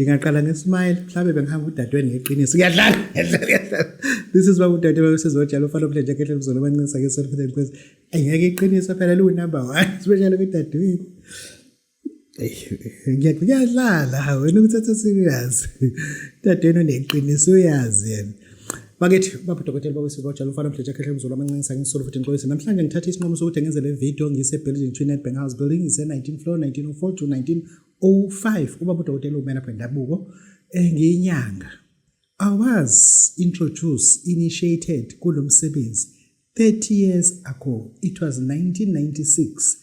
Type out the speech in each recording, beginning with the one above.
ngingaqala ngesmile mhlawumbe bengihamba udadweni ngeqiniso kuyadlala this is why udadewethu sezojala ufana umhlenje kehle mzolo abancisa ke self because ayingeke iqiniso phela lu number 1 especially kudadewethu ngiyadlala wena ukuthatha serious dadweni uneqiniso uyazi yena bakithi baba dokotela babesizojala ufana umhlenje kehle mzolo abancisa ngisolo futhi inkosi namhlanje ngithatha isinqumo sokuthi ngenze le video ngise building Trinidad Bank House building ise 19 floor 1904 to 1905 ubaba udokotela umena lapha ndabuko ngiyinyanga I was initiated kulo msebenzi 30 years ago. It was 1996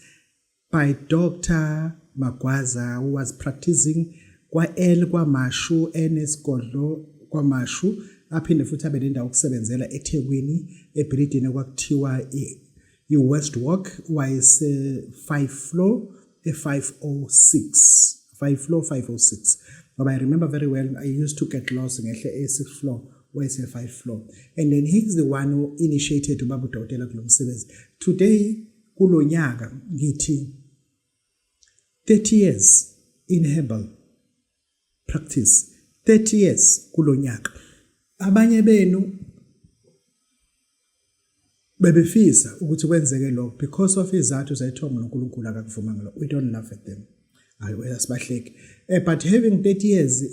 by Dr. Magwaza, who was practicing kwa Mashu eNesigodlo kwa Mashu aphinde futhi abe nendawo ukusebenzela eThekwini ebhilidini kwakuthiwa iWest Walk wayese 5 floor 506 5 floor 506. But I remember very well, I used to get lost in a 6th floor, where it's a 5th floor. And then he's the one who initiated Babu Dokotela kulo msebenzi. Today, kulo nyaka, ngithi, 30 years in herbal practice. 30 years kulo nyaka. Abanye benu, bebefisa ukuthi kwenzeke lokho because of izathu zayithoma noNkulunkulu akakuvuma ngalo. We don't laugh at them. Asibahleki but having 30 years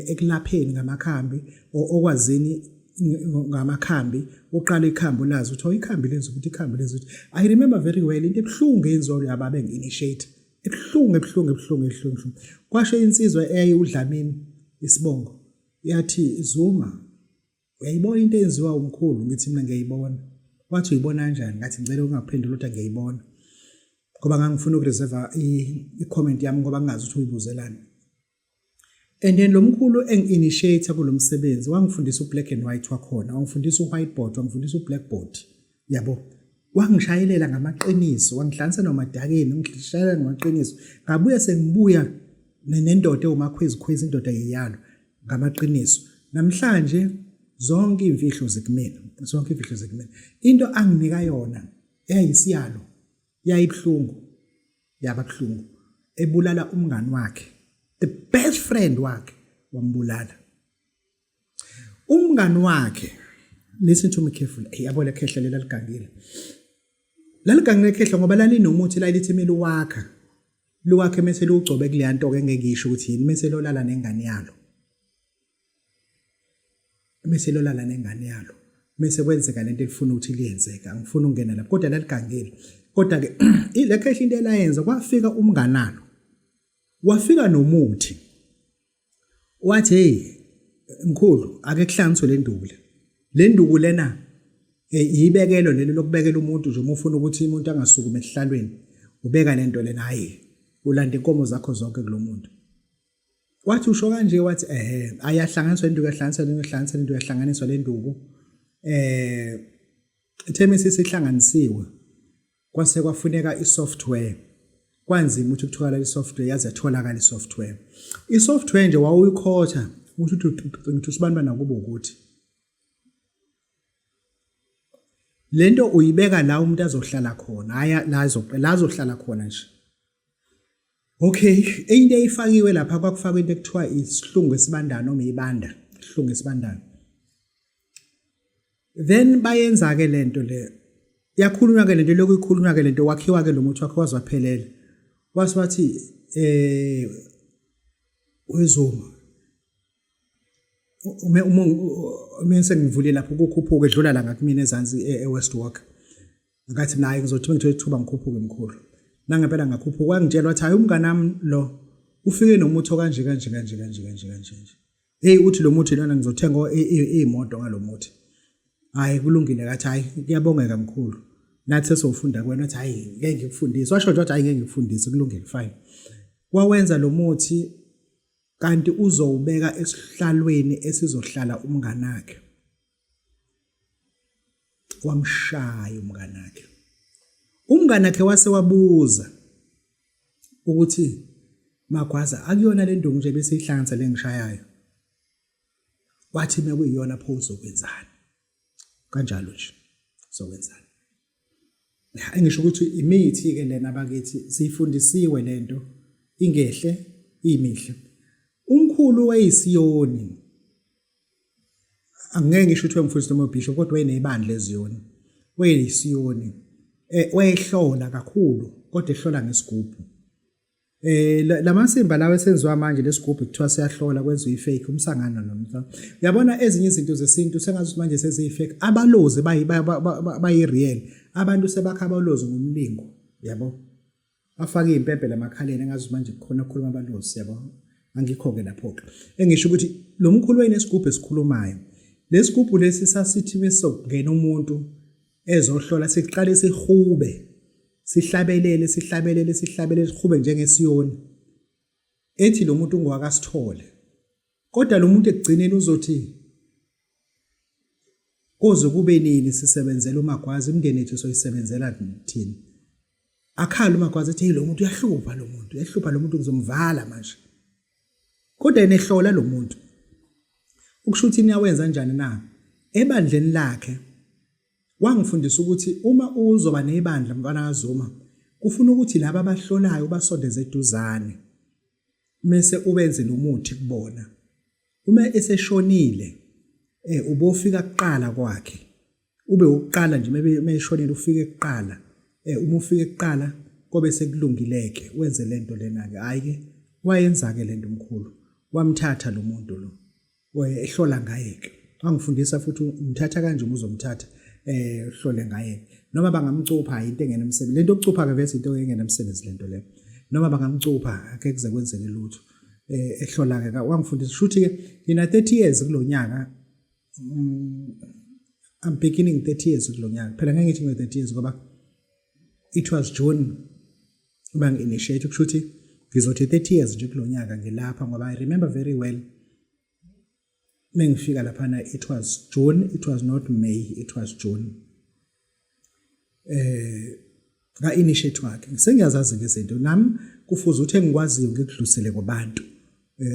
ekulapheni ngamakhambi okwazini ngamakhambi uqala ikhambo lazo uthi ikhambi lenza ukuthi ikhambi lenza ukuthi I remember very well into ebhlungu enzo yababe nginitiate ebhlungu kwasho insizwa eyayudlamini isibongo yathi Zuma uyayibona into enziwa umkhulu ngithi mina ngiyayibona wathi uyibona kanjani ngathi ngicela ungaphendula ukuthi ngiyayibona ngoba ngangifuna ukureserve i-comment yami ngoba ngingazi ukuthi uyibuzelani. And then lo mkhulu enginitiate kulo msebenzi wangifundisa ublack and white wakhona, wangifundisa uwhiteboard, wangifundisa ublackboard. Yabo. Wangishayelela ngamaqiniso, wangihlanisa nomadakeni, ngishayela ngamaqiniso. Ngabuye sengibuya nendoda ewumakhwezi indoda yeyalo ngamaqiniso. Namhlanje zonke imfihlo zikumina, Into anginika yona eyayisiyalo yayibhlungu yababhlungu ebulala umngani wakhe the best friend wakhe wambulala umngani wakhe. Listen to me carefully. Yabo le khehla leligangile laligangile khehla ngoba lalinomuthi lalithi mina luwakhe mase lugcobe kule nto ke ngeke ngisho ukuthi yini mase lolala nengane yalo mase kwenzeka lento elifuna ukuthi liyenzeka angifuni ukungena lapho kodwa laligangile. Kodwa ke ile khehla into elayenza kwafika umnganalo wafika nomuthi wathi hey mkhulu ake kuhlanganiswe le nduku lena yibekelo lelo lokubekela umuntu nje uma ufuna ukuthi umuntu angasukuma ehlalweni ubeka lento lena hayi ulanda inkomo zakho zonke kulomuntu wathi usho kanje wathi ayahlanganiswa le nduku le nduku ithemisi sihlanganisiwe kwase kwafuneka isoftware kwanzima ukuthi kutholakala isoftware yaze yatholakala isoftware. Isoftware nje wawuyikhotha ukuthi ngithi sibantu nakubo ukuthi lento uyibeka la umuntu azohlala khona haya la azohlala khona nje. Okay, into eyifakiwe lapha kwakufakwa into ekuthiwa isihlungu esibandana noma ibanda isihlungu esibandana. Then bayenza ke lento le yakhulunywa ke lento lokuyikhulunywa ke lento wakhiwa ke lo muthi wakhe wazwaphelele wathi wezoma uma sengivule lapho ukukhuphuka edlula la ngakumina ezansi eWest Walk ngathi naye ngizothi ngithola ithuba ngikhuphuke emkhulu nangempela ngakhuphuka kwangitshela wathi hayi umngane nami lo ufike nomuthi okanje kanje hey uthi lo muthi lona ngizothenga imoto ngalomuthi hayi kulungile kathi hayi kuyabongeka mkhulu nathi sesofunda kwena wathi hayi ngeke ngikufundise washo nje wathi hayi ngeke ngikufundise kulungile fine wawenza lo muthi kanti uzowubeka esihlalweni esizohlala umngane wakhe wamshaya umngane wakhe wase wabuza ukuthi Magwaza akuyona le ndungu nje bese ihlanganisa lengishayayo wathi mekuyiyona pho uzokwenzani kanjalo nje uzokwenzani. Engisho ukuthi imithi ke lena bakithi sifundisiwe lento ingehle imihle umkhulu wayisiyoni angeke ngisho ukuthi wemfundisi noma ubishop kodwa wayenebandla eziyoni wayisiyoni wayehlola kakhulu kodwa ehlola ngesigubhu lamasimba lawo esenziwa manje lesigubhu kuthiwa siyahlola kwenziwa ifake umsangano nomtha uyabona ezinye izinto zesintu sengathi manje seziyifake abalozi bayi-real abantu sebakha abalozi ngomlingo yabo afake impempe lamakhaleni engazi manje kukhona ukukhuluma abalozi yabo angikho-ke lapho-ke engisho ukuthi lo mkhulu wayenesigubhu esikhulumayo lesigubhu lesi sasithi besokungena umuntu ezohlola siqale sihube sihlabelele sihube njengesiyoni ethi lo muntu ungwakasithole kodwa lo muntu ekugcineni uzothi koze kube nini sisebenzela uMagwazi imndeni yethu soyisebenzela thina akhala uMagwazi ethi lo muntu uyahlupha lo muntu ngizomvala manje kodwa enehlola lo muntu ukusho ukuthi niyawenza kanjani na ebandleni lakhe wangifundisa ukuthi uma uzoba nebandla mfana kaZuma kufuna ukuthi laba abahlolayo basondeze eduzane mase ubenze nomuthi kubona uma eseshonile ubofika kuqala kwakhe ube uqala nje mayeshonile ufike kuqala uma ufike kuqala kobe sekulungileke wenze lento lena ke hayi ke wayenza ke lento omkhulu wamthatha lo muntu lo ehlola ngaye ke wangifundisa futhi umthatha kanje uzomthatha hlole ngaye noma bangamcupha into engena emsebenzi lento okucupha ke vese into engena emsebenzi lento le noma bangamcupha ake kuze kwenzeke lutho ehlola ke wangifundisa futhi ke ngina 30 years kulonyaka I'm beginning 30 years kulonyaka phela ngeke ngithi 30 years ngoba it was June uma ngi-initiate kushuthi ngizothi 30 years nje kulonyaka ngilapha ngoba I remember very well mengifika lapha it was June, it was not May, it was June ka initiate wakhe sengiyazazi ngezinto nami kufuze ukuthi engikwaziyo ngikudlusele kubantu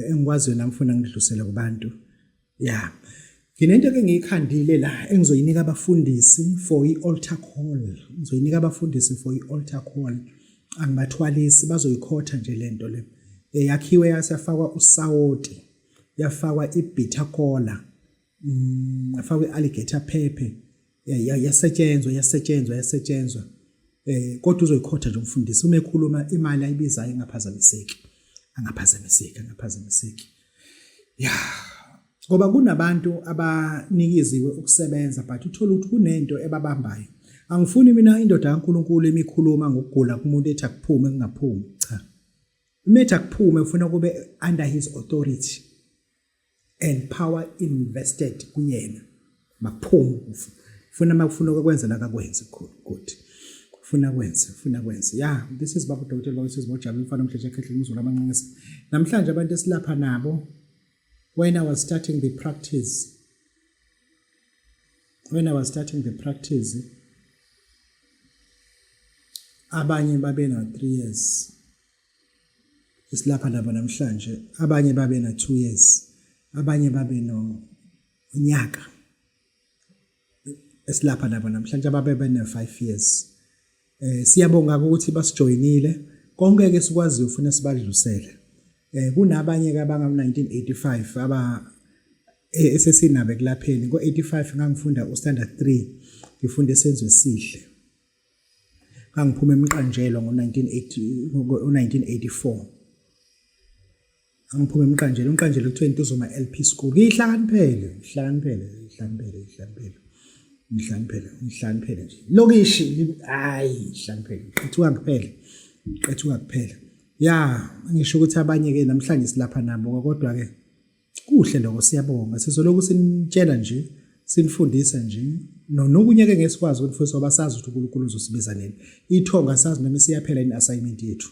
engikwaziyo nami ufuna ngidlusele kubantu yeah nginento ke ngiyikhandile la engizoyinika abafundisi for i-altar call ngizoyinika abafundisi for i-altar call angibathwalisi bazoyikhotha nje lento le yakhiwe yasafakwa usawoti yafakwa ibitter cola yafakwa alligator pepper yasetshenzwa kodwa uzoyikhotha nje umfundisi uma ekhuluma imali ayibizayo angaphazamiseki yeah ngoba kunabantu abanikiziwe ukusebenza but uthola ukuthi kunento ebabambayo angifuni mina indoda kaNkuluNkulu emikhuluma ngokugula kumuntu ethi akuphume kungaphumi cha umethi akuphume ufuna kube under his authority and power invested kuyena makuphume ufuna makufuna ukwenza la kakwenze good ufuna kwenza yeah this is Baba Dr. Lois Mojabulani mfana omhlanje ekhehle imizulu amanqinqisi namhlanje abantu esilapha nabo when I was starting the practice abanye babe na 3 years isilapha nabo namhlanje abanye babe na 2 years abanye babe no unyaka esilapha nabo namhlanje ababe na 5 years siyabonga ukuthi basijoinile konke ke sikwazi ufuna sibadlusele kunabanye ke abanga 1985 aba esesinabe kulapheni ngo85 ngangifunda ustandard 3 ngifunda esenzwe sihle ngangiphuma emqanjelwa ngo1984 angiphuma emqanjelwa umqanjelwa kuthiwa intuzuma LP school ngihlaniphele nje lokishi hayi ihlaniphele qethuka kuphela ya ngisho ukuthi abanye ke namhlanje silapha nabo kodwa ke kuhle lokho siyabonga sizoloku sinitshela nje sinifundisa nje nokunye ke ngesikwazi ukuthi futhi abasazi ukuthi uNkulunkulu uzosibiza nini ithonga sazi noma siyaphela in assignment yethu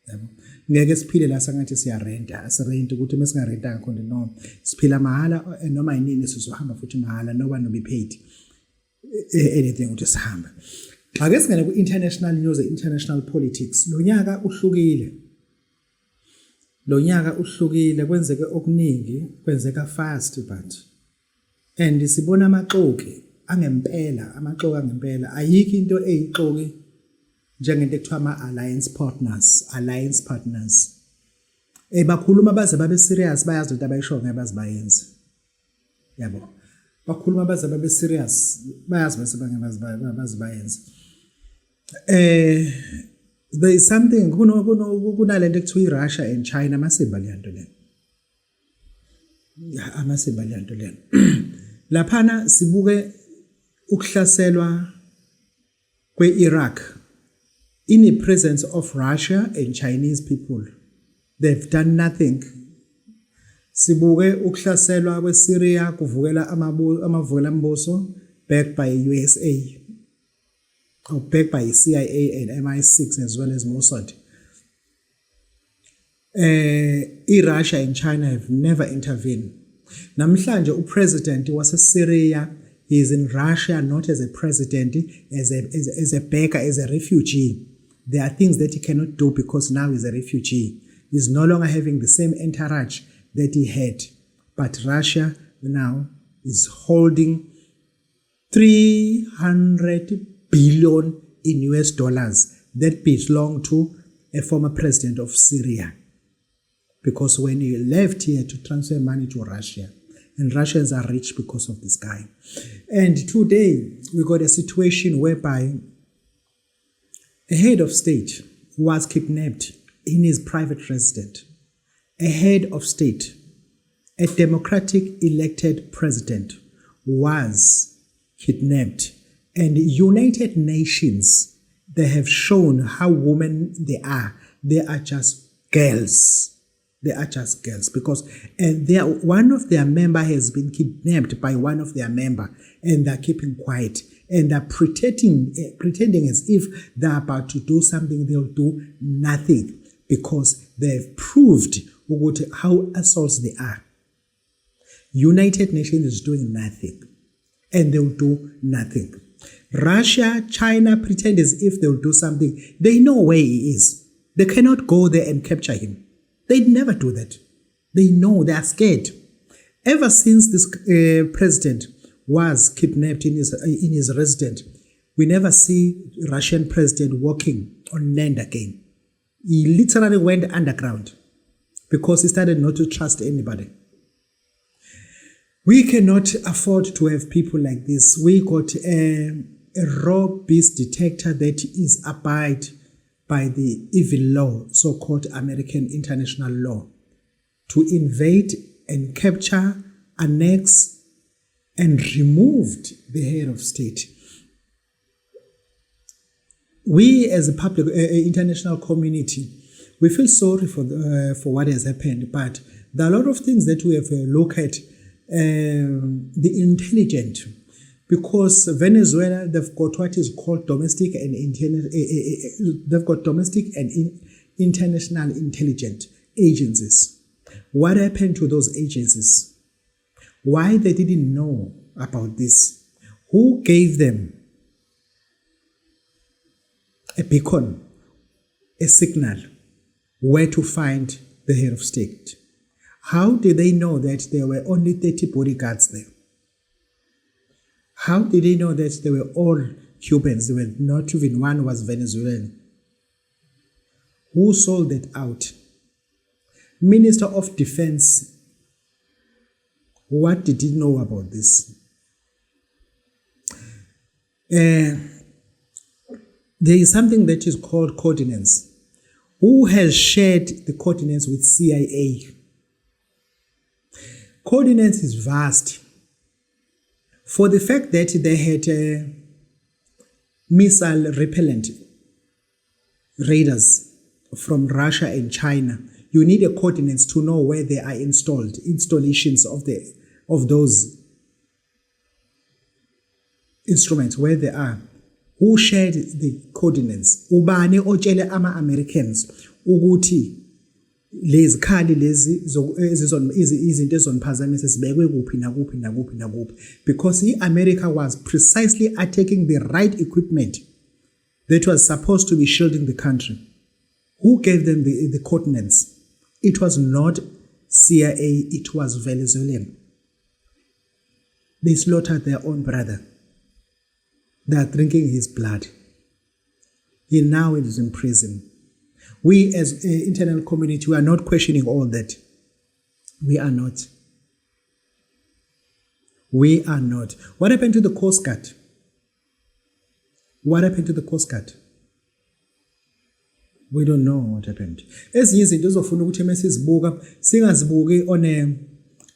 yabo ngeke siphile la sangathi siyarenta asirent ukuthi uma singarenta ngakhona no siphila mahala noma yinini sizohamba futhi mahala no one will be paid anything ukuthi sihamba xa ke singena ku international news international politics lo nyaka uhlukile kwenzeke okuningi kwenzeka fast but and sibona amaxoki angempela ayikho into eyixoki njengento ekuthiwa ama alliance partners Bakhuluma baze babe serious bayazi ukuthi abayisho ngeke bazibayenze. Yabo. Bakhuluma baze babe serious bayazi bese bangeke bazibayenze. There is something kunalento ekuthiwa iRussia and China amasimba leyanto le. Ya amasimba leyanto le. Laphana sibuke ukuhlaselwa kwe-Iraq in the presence of Russia and Chinese people. They've done nothing. Sibuke ukuhlaselwa kweSyria kuvukela amavukela mbuso backed by USA or backed by CIA and MI6 as well as Mossad. Russia and China have never intervened. Namhlanje upresident waseSyria, he is in Russia not as a president, as a backer, as a refugee. There are things that he cannot do because now he's a refugee. He's no longer having the same entourage that he had. But Russia now is holding 300 billion in US dollars that belong to a former president of Syria. Because when he left here to transfer money to Russia, and Russians are rich because of this guy. And today, we got a situation whereby a head of state was kidnapped in his private residence. A head of state, a democratic elected president, was kidnapped. And United Nations, they have shown how women they are. They are just girls. They are just girls because one of their member has been kidnapped by one of their member, and they're keeping quiet and they're pretending as if they're about to do something. They'll do nothing because they've proved how assholes they are. United Nations is doing nothing and they'll do nothing. Russia, China pretend as if they'll do something. They know where he is. They cannot go there and capture him. They'd never do that. They know, they are scared. Ever since this president was kidnapped in his residence, we never see Russian president walking on land again. He literally went underground because he started not to trust anybody. We cannot afford to have people like this. We got a raw beast detector that is abide by the evil law, so-called American international law, to invade and capture, annex, and removed the head of state. We as a public international community, we feel sorry for what has happened, but there are a lot of things that we have to look at. The intelligent, because Venezuela, they've got what is called domestic and international intelligence agencies. What happened to those agencies? Why they didn't know about this? Who gave them a beacon, a signal, where to find the head of state? How did they know that there were only 30 bodyguards there? How did they know that they were all Cubans? They were not even one was Venezuelan. Who sold it out? Minister of Defense, what did he know about this? There is something that is called coordinates. Who has shared the coordinates with CIA? Coordinates is vast. For the fact that they had missile repellent radars from Russia and China, you need a coordinates to know where they are installed, installations of those instruments, where they are. Who shared the coordinates? Ubani otshele ama-Americans ukuthi lezi khali lezi izinto ezoniphazamisa sibekwe kuphi nakuphi nakuphi nakuphi, because America was precisely attacking the right equipment that was supposed to be shielding the country. Who gave them the coordinates? It was not CIA, it was Venezuelan. They slaughtered their own brother. They are drinking his blood. He now is in prison. We as an internal community, we are not questioning all that. We are not. We are not. What happened to the Coast Guard? What happened to the Coast Guard? We don't know what happened. Ezinye izinto ezofuna ukuthi mesizibuka singazibuki on a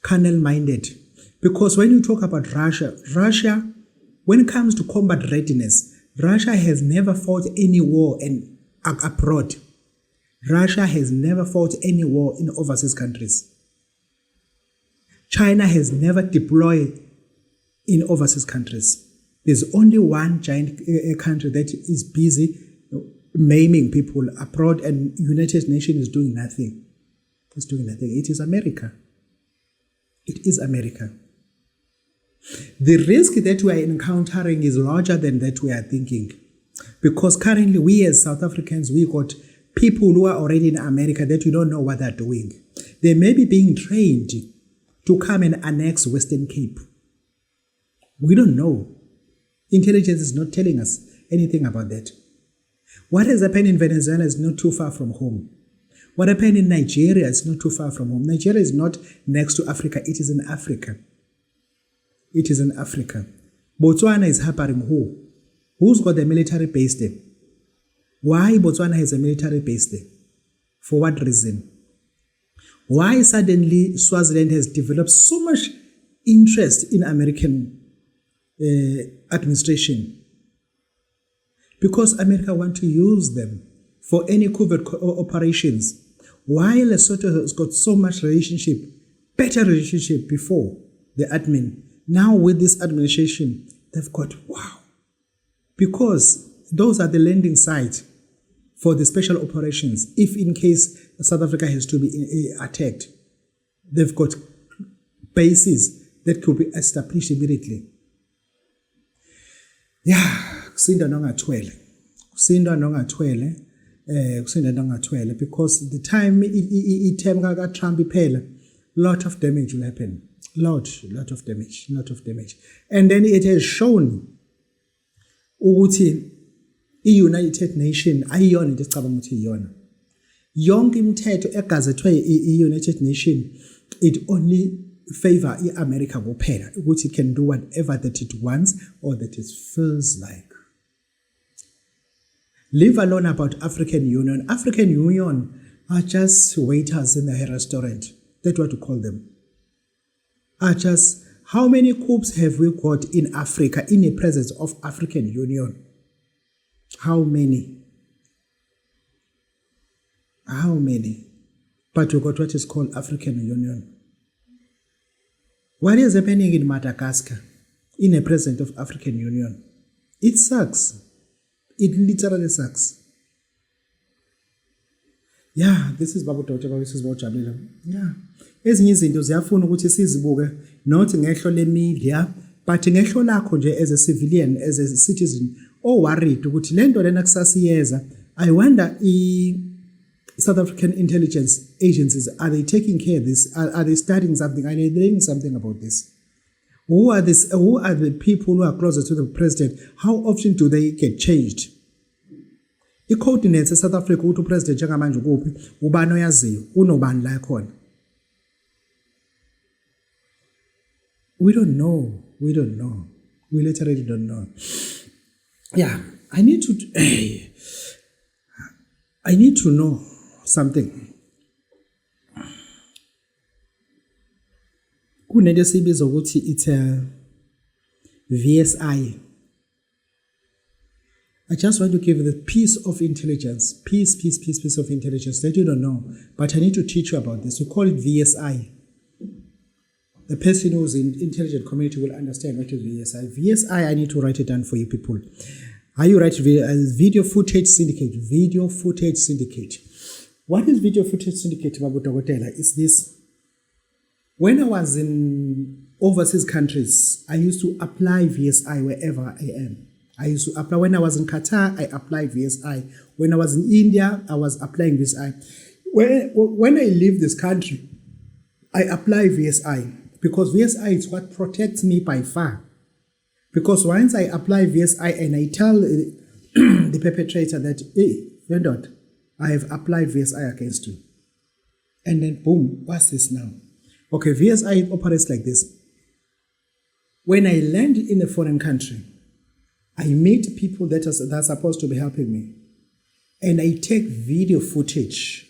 carnal minded. Because when you talk about Russia, when it comes to combat readiness, Russia has never fought any war abroad. Russia has never fought any war in overseas countries. China has never deployed in overseas countries. There's only one giant country that is busy maiming people abroad, and United Nations is doing nothing. It's doing nothing. It is America. It is America. The risk that we are encountering is larger than that we are thinking. Because currently we as South Africans, we got people who are already in America that we don't know what they're doing. They may be being trained to come and annex Western Cape. We don't know. Intelligence is not telling us anything about that. What has happened in Venezuela is not too far from home. What happened in Nigeria is not too far from home. Nigeria is not next to Africa. It is in Africa. It is in Africa. Botswana is harboring who? Who's got the military base there? Why Botswana has a military base there? For what reason? Why suddenly Swaziland has developed so much interest in American administration? Because America wants to use them for any covert operations. Why Lesotho has got so much better relationship before the admin. Now with this administration, they've got, wow. Because those are the landing sites for the special operations. If in case South Africa has to be attacked, they've got bases that could be established immediately. Yeah. Kusinda nongathwele because the time i-term ka-Trump iphela, lot of damage will happen. Lot of damage. And then it has shown ukuthi i-United Nations ayiyona into esicabanga ukuthi iyona. Yonke imithetho egazethwe i-United Nations, it only favor i-America kuphela ukuthi it can do whatever that it wants or that it feels like. Leave alone about African Union. African Union are just waiters in the restaurant. That's what we call them. Are just, how many coups have we got in Africa in the presence of African Union? How many? How many? But we got what is called African Union. What is happening in Madagascar in the presence of African Union? It sucks. It literally sucks. Yeah, this is Babu Dr. This is Babu Jabula. Yeah. Ezinye izinto ziyafuna ukuthi sizibuke not ngehlo le media but ngehlo lakho nje as a civilian, as a citizen, worried ukuthi lento lena kusasiyeza. I wonder South African intelligence agencies, are they taking care of this? Are they studying something? Are they doing something about this? Who are the people who are closer to the president? How often do they get changed? I-coordinates eSouth Africa ukuthi upresident njengamanje kuphi, ubani oyaziyo, unobani la khona. We don't know. We literally don't know. Yeah, I need to know something. Kunento esibiza ukuthi it's a VSI. I just want to give you the piece of intelligence, piece of intelligence that you don't know, but I need to teach you about this. We call it VSI. The person who's in intelligent community will understand what is VSI. VSI, I need to write it down for you people. Are you ready? Video Footage Syndicate. Video Footage Syndicate. What is Video Footage Syndicate, Babu Dogotela? It's this. When I was in overseas countries, I used to apply VSI wherever I am. I used to apply. When I was in Qatar, I applied VSI. When I was in India, I was applying VSI. When I leave this country, I apply VSI because VSI is what protects me by far. Because once I apply VSI and I tell the perpetrator that, hey, I have applied VSI against you. And then boom, what's this now? Okay, VSI operates like this. When I land in a foreign country, I meet people that are supposed to be helping me. And I take video footage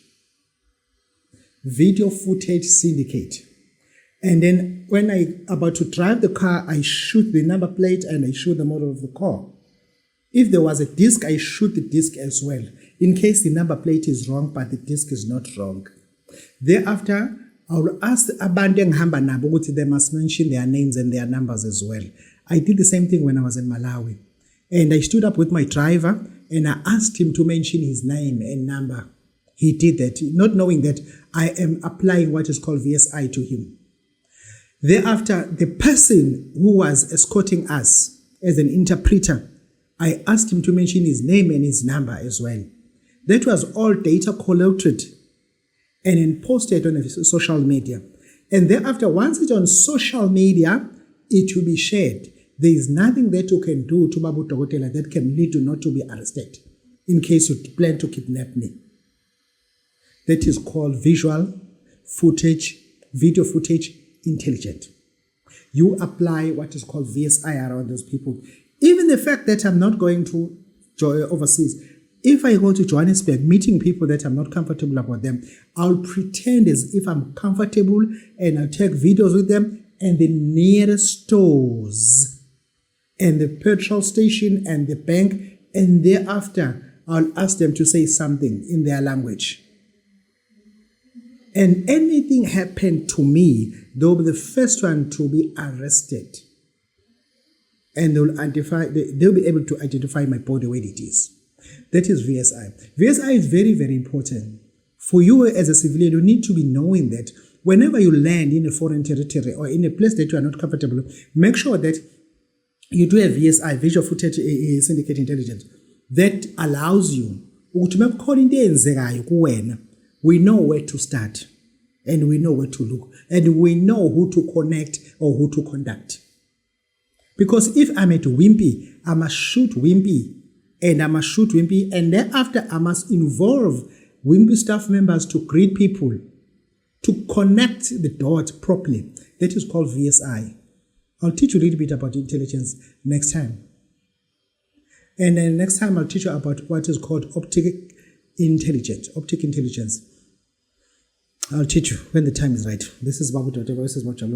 syndicate. And then when I'm about to drive the car, I shoot the number plate and I shoot the model of the car. If there was a disc, I shoot the disc as well, in case the number plate is wrong, but the disc is not wrong. Thereafter, I'll ask abantu engihamba nabo ukuthi they must mention their names and their numbers as well. I did the same thing when I was in Malawi. And I stood up with my driver and I asked him to mention his name and number. He did that, not knowing that I am applying what is called VSI to him. Thereafter, the person who was escorting us as an interpreter, I asked him to mention his name and his number as well. That was all data collected and then posted on social media. And thereafter, once it's on social media, it will be shared. There is nothing that you can do to Babu Tokotela that can lead you not to be arrested in case you plan to kidnap me. That is called video footage intelligence. You apply what is called VSI around those people. Even the fact that I'm not going to overseas, if I go to Johannesburg, meeting people that I'm not comfortable about them, I'll pretend as if I'm comfortable and I'll take videos with them and the nearest stores and the petrol station and the bank, and thereafter I'll ask them to say something in their language. And anything happened to me, they'll be the first one to be arrested. And they'll be able to identify my body where it is. That is VSI. VSI is very, very important. For you as a civilian, you need to be knowing that whenever you land in a foreign territory or in a place that you are not comfortable, make sure that you do a VSI, visual footage syndicate intelligence, that allows you to make call into enzekayo. We know where to start and we know where to look and we know who to connect or who to contact. Because if I'm at Wimpy, I must shoot Wimpy and thereafter I must involve Wimpy staff members to greet people, to connect the dots properly. That is called VSI. I'll teach you a little bit about intelligence next time. And then next time I'll teach you about what is called optic intelligence. I'll teach you when the time is right. This is Babu Doteba. This is what you're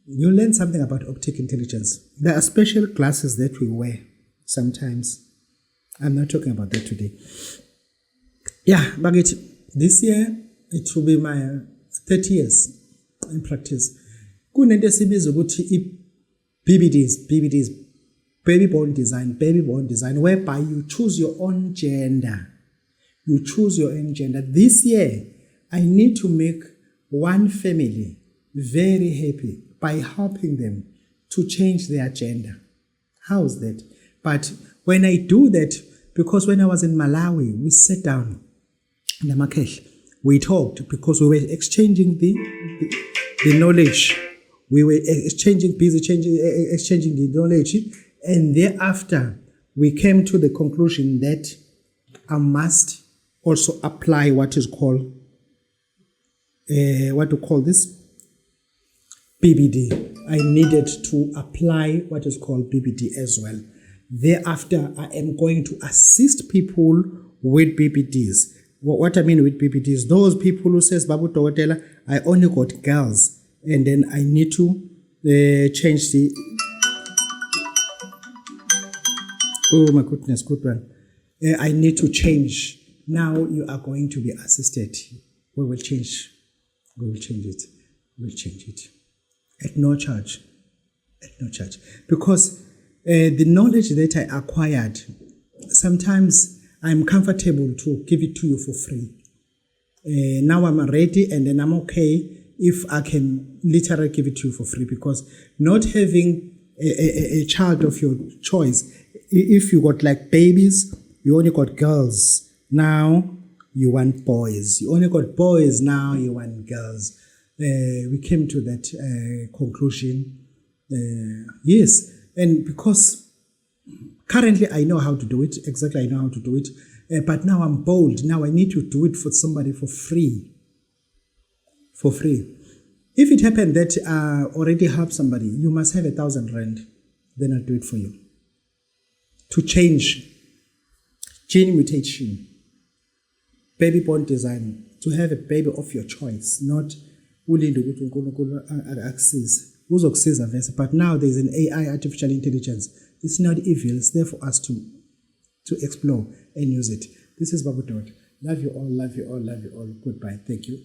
You learn something about optic intelligence. There are special glasses that we wear sometimes. I'm not talking about that today. Yeah, but this year it will be my 30 years in practice. Kunento esibiza ukuthi BBDs, baby born design, whereby you choose your own gender. You choose your own gender. This year, I need to make one family very happy by helping them to change their gender. How is that? But when I do that, because when I was in Malawi, we sat down in the Namakesh, we talked because we were exchanging the knowledge. We were exchanging the knowledge, and thereafter we came to the conclusion that I must also apply what is called BBD. I needed to apply what is called BBD as well. Thereafter, I am going to assist people with BBDs. What I mean with BBDs, those people who says, Babu Tokotela, I only got girls, and then I need to change the... Oh my goodness, good one. I need to change. Now you are going to be assisted. We will change it. At no charge. Because the knowledge that I acquired, sometimes I'm comfortable to give it to you for free. Now I'm ready and then I'm okay if I can literally give it to you for free, because not having a child of your choice, if you got like babies, you only got girls, now you want boys. You only got boys, now you want girls. We came to that conclusion. Yes, and because Currently, I know how to do it. Exactly, I know how to do it. But now I'm bold. Now I need to do it for somebody for free. For free. If it happened that already have somebody, you must have 1,000 rand. Then I'll do it for you. To change gene mutation, baby born design, to have a baby of your choice, not ulinde ukuthi uNkulunkulu akusize. Uzokusiza vese. But now there's an AI, artificial intelligence. It's not evil. It's there for us to explore and use it. This is Babu Dot. Love you all, love you all, love you all. Goodbye. Thank you.